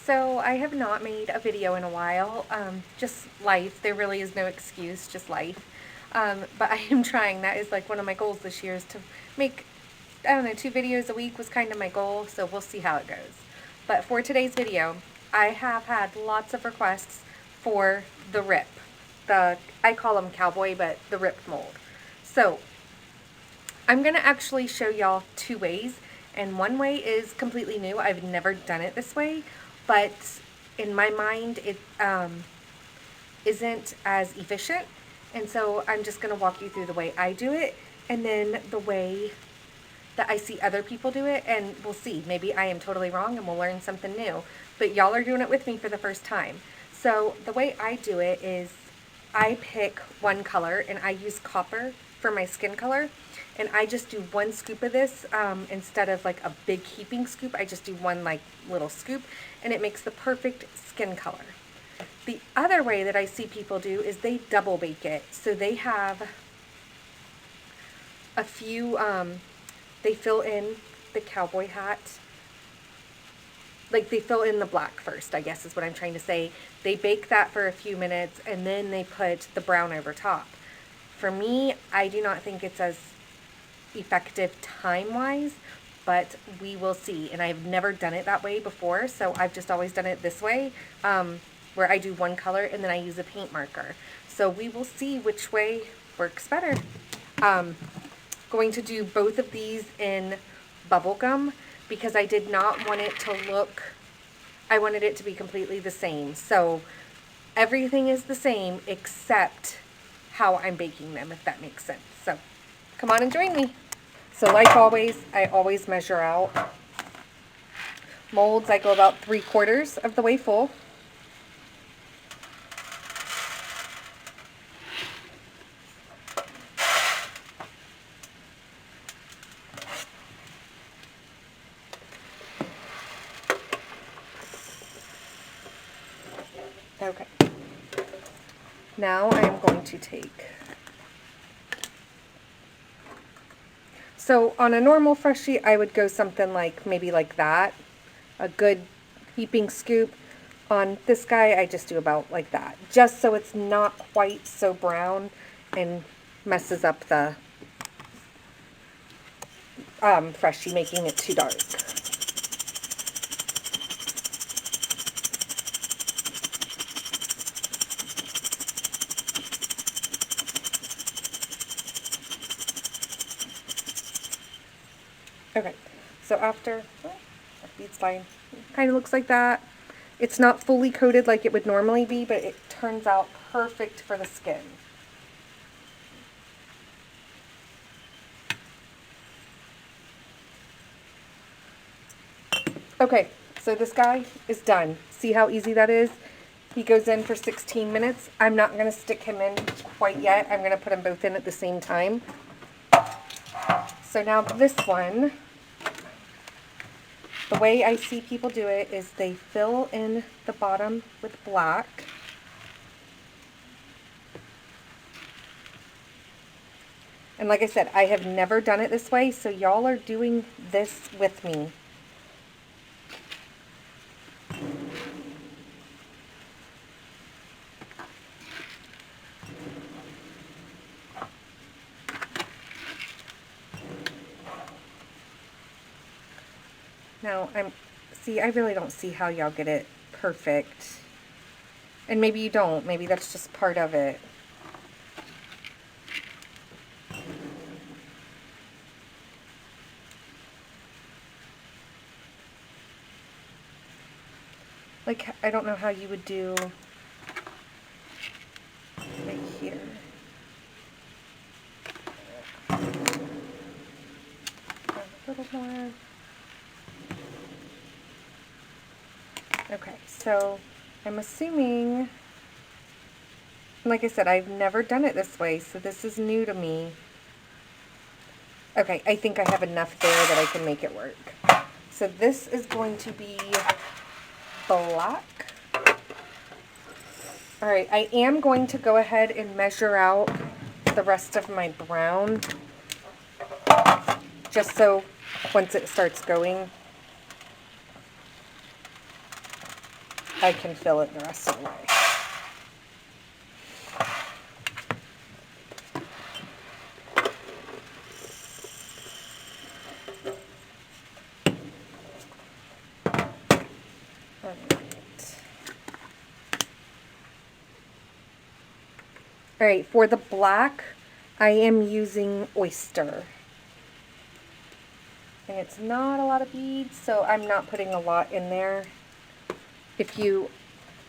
So I have not made a video in a while, just life. There really is no excuse, just life. But I am trying. That is like one of my goals this year is to make, I don't know, 2 videos a week was kind of my goal, so we'll see how it goes. But for today's video, I have had lots of requests for the rip. I call them cowboy, but the rip mold. So I'm going to actually show y'all 2 ways, and one way is completely new. I've never done it this way, but in my mind it isn't as efficient, and so I'm just going to walk you through the way I do it and then the way that I see other people do it, and we'll see. Maybe I am totally wrong and we'll learn something new, but y'all are doing it with me for the first time. So the way I do it is I pick one color and I use copper for my skin color, and I just do 1 scoop of this instead of like a big heaping scoop. I just do 1 like little scoop, and it makes the perfect skin color. The other way that I see people do is they double bake it. So they have a few, they fill in the cowboy hat. Like they fill in the black first, I guess is what I'm trying to say. They bake that for a few minutes and then they put the brown over top. For me, I do not think it's as effective time-wise, but we will see. And I've never done it that way before, so I've just always done it this way, where I do 1 color and then I use a paint marker. So we will see which way works better. Going to do both of these in bubble gum because I did not want it to look, I wanted it to be completely the same. So everything is the same except how I'm baking them, if that makes sense. So come on and join me. So like always, I always measure out. Molds, I go about 3/4 of the way full. Okay. Now I am going to take, so on a normal Freshie, I would go something like, maybe like that, a good heaping scoop. On this guy, I just do about like that, just so it's not quite so brown and messes up the Freshie, making it too dark. Okay, so after, it's fine. Kind of looks like that. It's not fully coated like it would normally be, but it turns out perfect for the skin. Okay, so this guy is done. See how easy that is? He goes in for 16 minutes. I'm not going to stick him in quite yet. I'm going to put them both in at the same time. So now this one, the way I see people do it is they fill in the bottom with black. And like I said, I have never done it this way, so y'all are doing this with me. Now, I really don't see how y'all get it perfect. And maybe you don't. Maybe that's just part of it. Like, I don't know how you would do right here. A little more. Okay, so I'm assuming, like I said, I've never done it this way, so this is new to me. Okay, I think I have enough there that I can make it work. So this is going to be black. All right, I am going to go ahead and measure out the rest of my brown, just so once it starts going, I can fill it the rest of the way. All right, for the black, I am using oyster. And it's not a lot of beads, so I'm not putting a lot in there.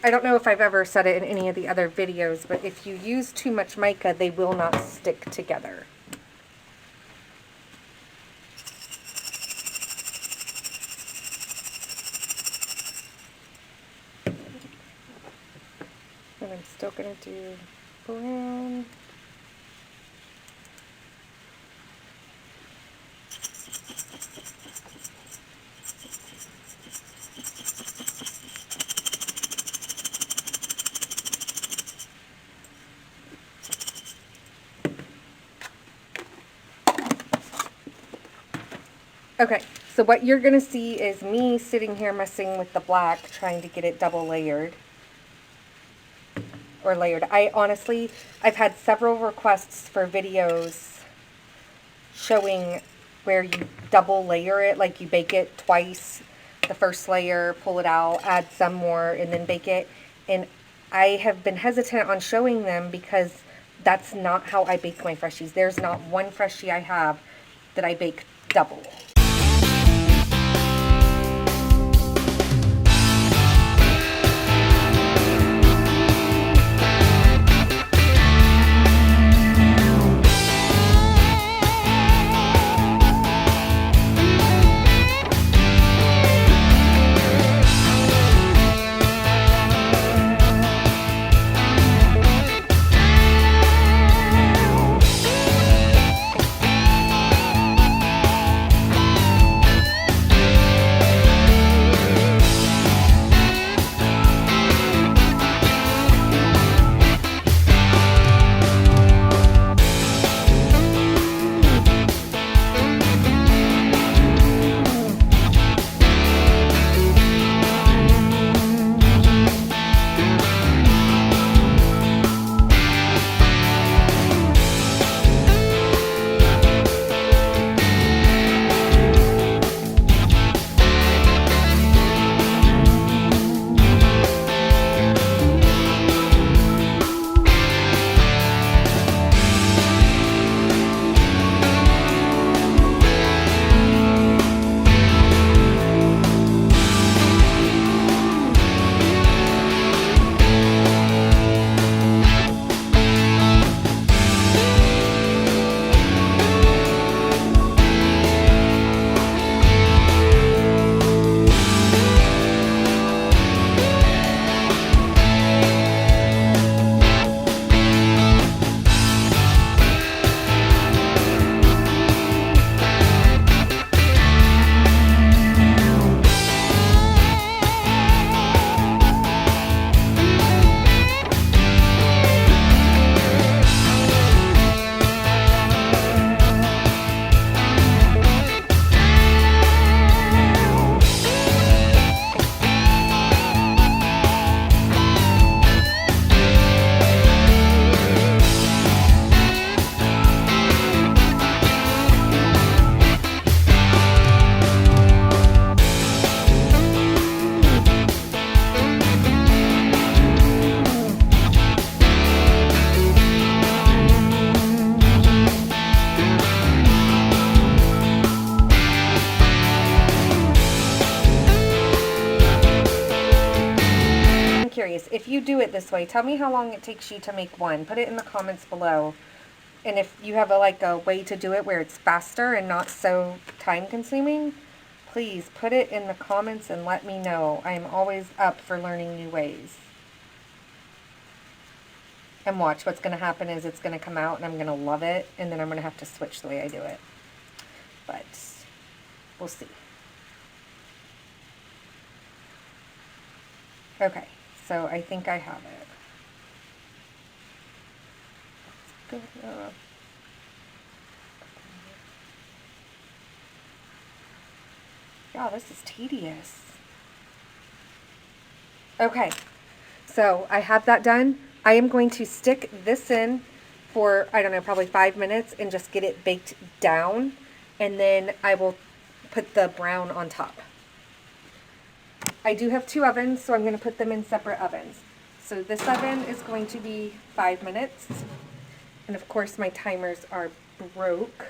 I don't know if I've ever said it in any of the other videos, but if you use too much mica, they will not stick together. And I'm still going to do brown. Okay, so what you're going to see is me sitting here messing with the black, trying to get it double layered. Or layered. I've had several requests for videos showing where you double layer it, like you bake it twice. The first layer, pull it out, add some more, and then bake it. And I have been hesitant on showing them because that's not how I bake my Freshies. There's not one Freshie I have that I bake double. If you do it this way, tell me how long it takes you to make one. Put it in the comments below. And if you have a way to do it where it's faster and not so time consuming, please put it in the comments and let me know. I'm always up for learning new ways. And watch, what's going to happen is it's going to come out and I'm going to love it, and then I'm going to have to switch the way I do it. But we'll see. Okay. So I think I have it. Yeah, this is tedious. Okay, so I have that done. I am going to stick this in for, I don't know, probably 5 minutes and just get it baked down. And then I will put the brown on top. I do have 2 ovens, so I'm going to put them in separate ovens. So this oven is going to be 5 minutes. And of course my timers are broke.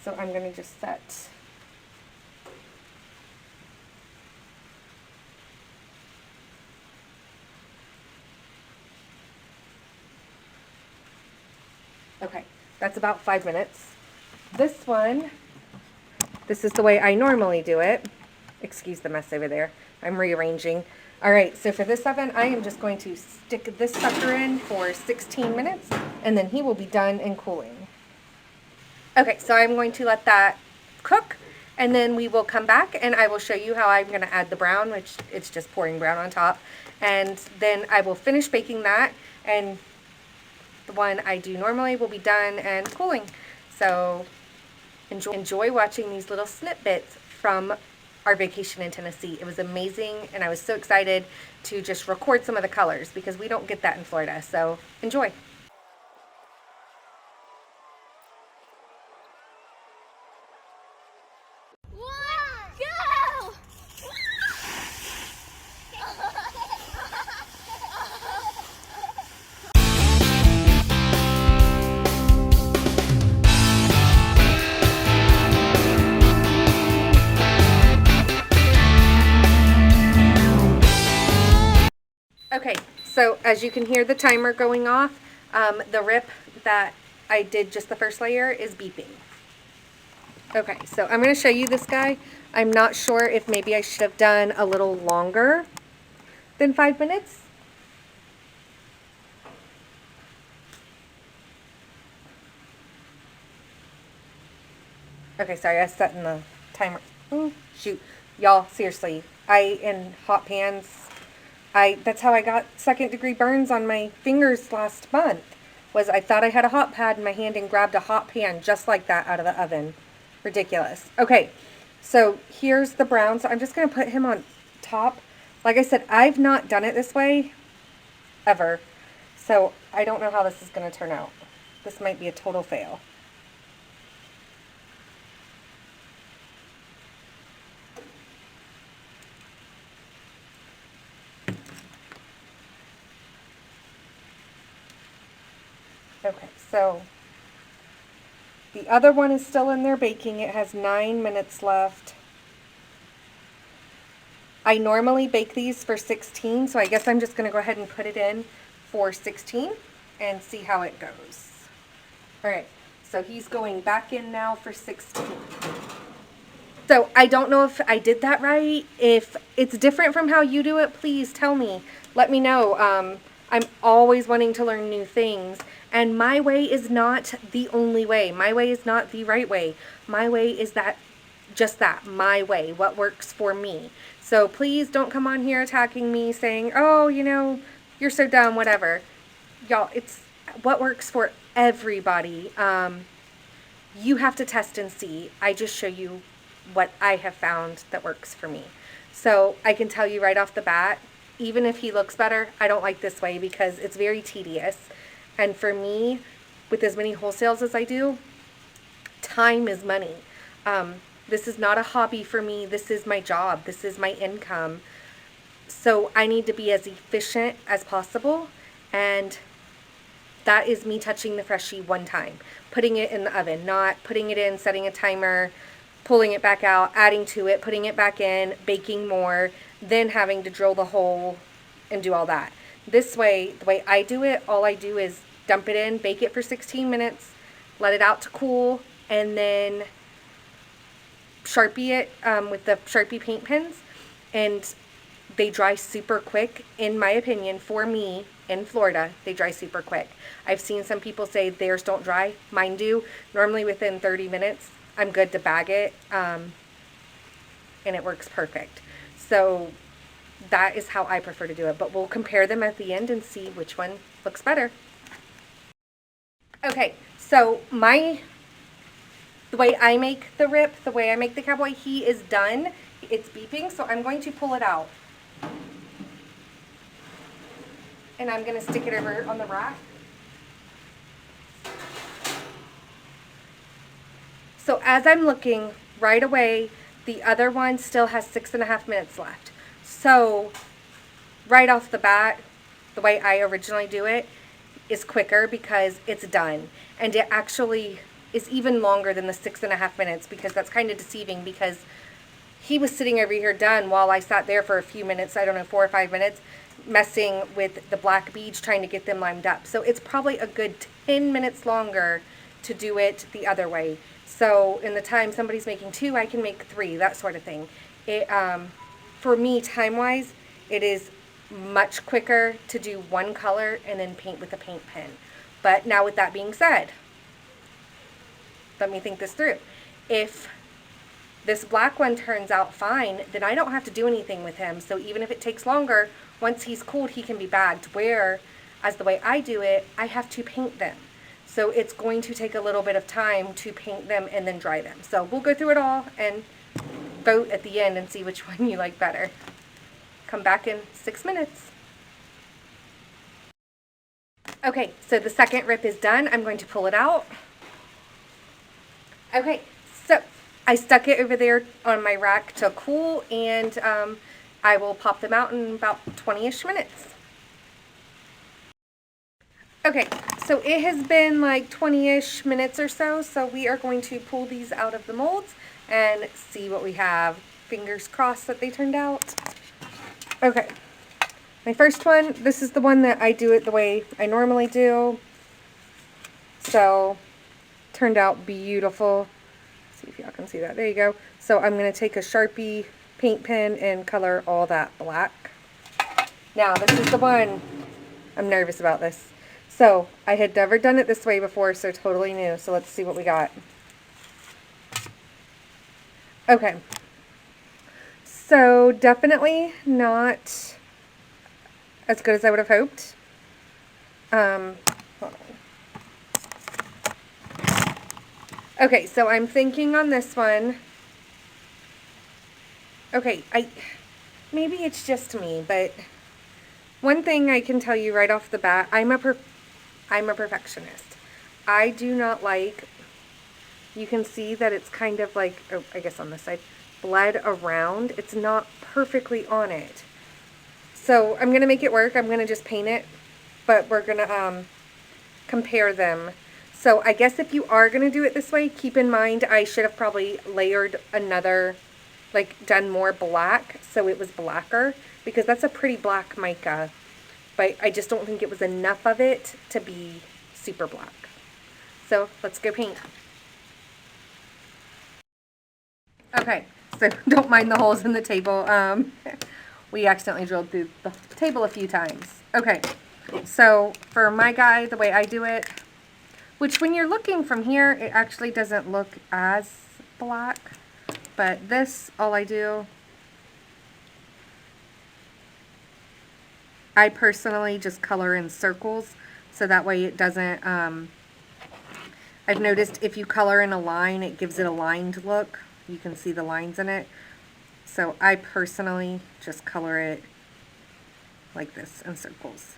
So I'm going to just set okay, that's about 5 minutes. This one, this is the way I normally do it. Excuse the mess over there. I'm rearranging. All right, so for this oven, I am just going to stick this sucker in for 16 minutes, and then he will be done and cooling. Okay, so I'm going to let that cook, and then we will come back, and I will show you how I'm going to add the brown, which it's just pouring brown on top. And then I will finish baking that, and the one I do normally will be done and cooling. So enjoy watching these little snippets from our vacation in Tennessee. It was amazing, and I was so excited to just record some of the colors because we don't get that in Florida. So enjoy. Go! Okay, so as you can hear the timer going off, the rip that I did just the first layer is beeping. Okay, so I'm going to show you this guy. I'm not sure if maybe I should have done a little longer than 5 minutes. Okay, sorry, I was setting the timer. Oh, shoot. Y'all, seriously, in hot pans, that's how I got 2nd-degree burns on my fingers last month, was I thought I had a hot pad in my hand and grabbed a hot pan just like that out of the oven. Ridiculous. Okay, so here's the brown. So I'm just going to put him on top. Like I said, I've not done it this way ever, so I don't know how this is going to turn out. This might be a total fail. Okay, so the other one is still in there baking. It has 9 minutes left. I normally bake these for 16, so I guess I'm just going to go ahead and put it in for 16 and see how it goes. All right, so he's going back in now for 16. So I don't know if I did that right. If it's different from how you do it, please tell me. Let me know. I'm always wanting to learn new things. And my way is not the only way. My way is not the right way. My way is just that, my way, what works for me. So please don't come on here attacking me saying, oh, you're so dumb, whatever. Y'all, it's what works for everybody. You have to test and see. I just show you what I have found that works for me. So I can tell you right off the bat, even if he looks better, I don't like this way because it's very tedious. And for me, with as many wholesales as I do, time is money. This is not a hobby for me. This is my job. This is my income. So I need to be as efficient as possible. And that is me touching the Freshie one time, putting it in the oven, not putting it in, setting a timer, pulling it back out, adding to it, putting it back in, baking more, then having to drill the hole and do all that. This way, the way I do it, all I do is dump it in, bake it for 16 minutes, let it out to cool, and then Sharpie it with the Sharpie paint pens, and they dry super quick, in my opinion. For me, in Florida, they dry super quick. I've seen some people say theirs don't dry. Mine do. Normally within 30 minutes, I'm good to bag it, and it works perfect. So that is how I prefer to do it, but we'll compare them at the end and see which one looks better. Okay, so the way I make the rip, the way I make the cowboy, he is done. It's beeping, so I'm going to pull it out. and I'm going to stick it over on the rack. So as I'm looking right away, the other one still has 6.5 minutes left. So right off the bat, the way I originally do it is quicker because it's done. And it actually is even longer than the 6.5 minutes, because that's kind of deceiving, because he was sitting over here done while I sat there for a few minutes, I don't know, 4 or 5 minutes, messing with the black beads, trying to get them limed up. So it's probably a good 10 minutes longer to do it the other way. So in the time somebody's making 2, I can make 3, that sort of thing. It, for me, time-wise, it is much quicker to do one color and then paint with a paint pen. But now with that being said, let me think this through. If this black one turns out fine, then I don't have to do anything with him. So even if it takes longer, once he's cooled, he can be bagged. Whereas the way I do it, I have to paint them. So it's going to take a little bit of time to paint them and then dry them. So we'll go through it all and vote at the end and see which one you like better. Come back in 6 minutes. Okay, so the second rip is done. I'm going to pull it out. Okay, so I stuck it over there on my rack to cool, and I will pop them out in about 20-ish minutes. Okay, so it has been like 20-ish minutes or so, so we are going to pull these out of the molds and see what we have. Fingers crossed that they turned out. Okay, my first one, this is the one that I do it the way I normally do. So, turned out beautiful. Let's see if y'all can see that. There you go. So I'm going to take a Sharpie paint pen and color all that black. Now, this is the one. I'm nervous about this. So, I had never done it this way before, so totally new. So, let's see what we got. Okay. So, definitely not as good as I would have hoped. Hold on. Okay, so I'm thinking on this one. Okay, maybe it's just me, but one thing I can tell you right off the bat, I'm a perfectionist. I do not like, you can see that it's kind of like, oh, I guess on this side, bled around. It's not perfectly on it. So I'm going to make it work. I'm going to just paint it, but we're going to compare them. So I guess if you are going to do it this way, keep in mind I should have probably layered another, like done more black so it was blacker, because that's a pretty black mica. But I just don't think it was enough of it to be super black. So let's go paint. Okay, so don't mind the holes in the table. We accidentally drilled through the table a few times. Okay, so for my guy, the way I do it, which when you're looking from here, it actually doesn't look as black. But this, all I do, I personally just color in circles, so that way it doesn't, I've noticed if you color in a line, it gives it a lined look. You can see the lines in it. So I personally just color it like this in circles.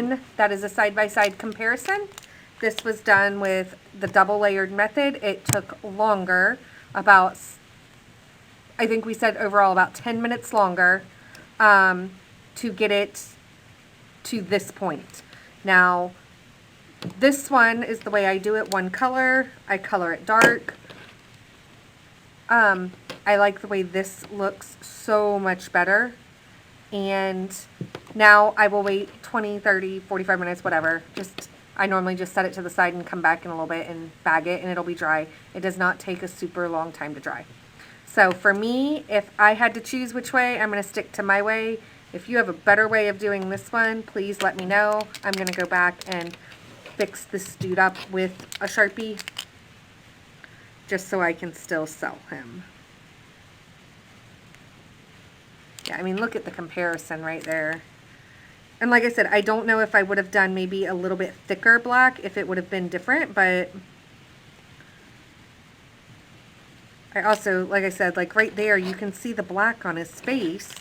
one that is a side-by-side comparison. This was done with the double layered method. It took longer, about, I think we said overall about 10 minutes longer to get it to this point. Now, this one is the way I do it, one color. I color it dark. I like the way this looks so much better. And now I will wait 20, 30, 45 minutes, whatever. I normally just set it to the side and come back in a little bit and bag it, and it'll be dry. It does not take a super long time to dry. So for me, if I had to choose which way, I'm going to stick to my way. If you have a better way of doing this one, please let me know. I'm going to go back and fix this dude up with a Sharpie just so I can still sell him. Yeah, I mean, look at the comparison right there. And like I said, I don't know if I would have done maybe a little bit thicker black if it would have been different, but I also, like I said, like right there, you can see the black on his face,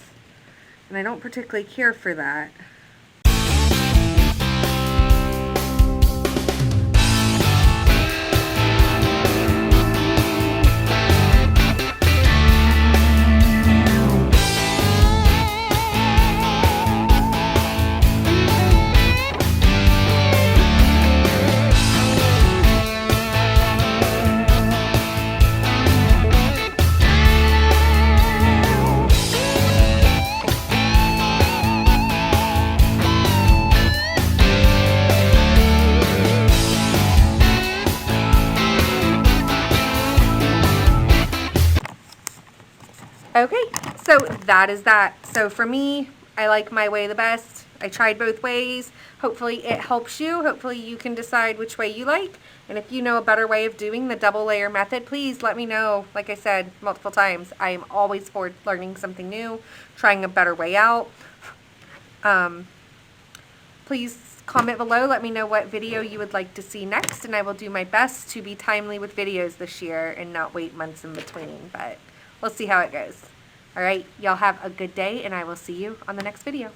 and I don't particularly care for that. Okay, so that is that. So for me, I like my way the best. I tried both ways. Hopefully it helps you. Hopefully you can decide which way you like. And if you know a better way of doing the double layer method, please let me know. Like I said multiple times, I am always for learning something new, trying a better way out. Please comment below. Let me know what video you would like to see next, and I will do my best to be timely with videos this year and not wait months in between. But we'll see how it goes. All right, y'all have a good day, and I will see you on the next video.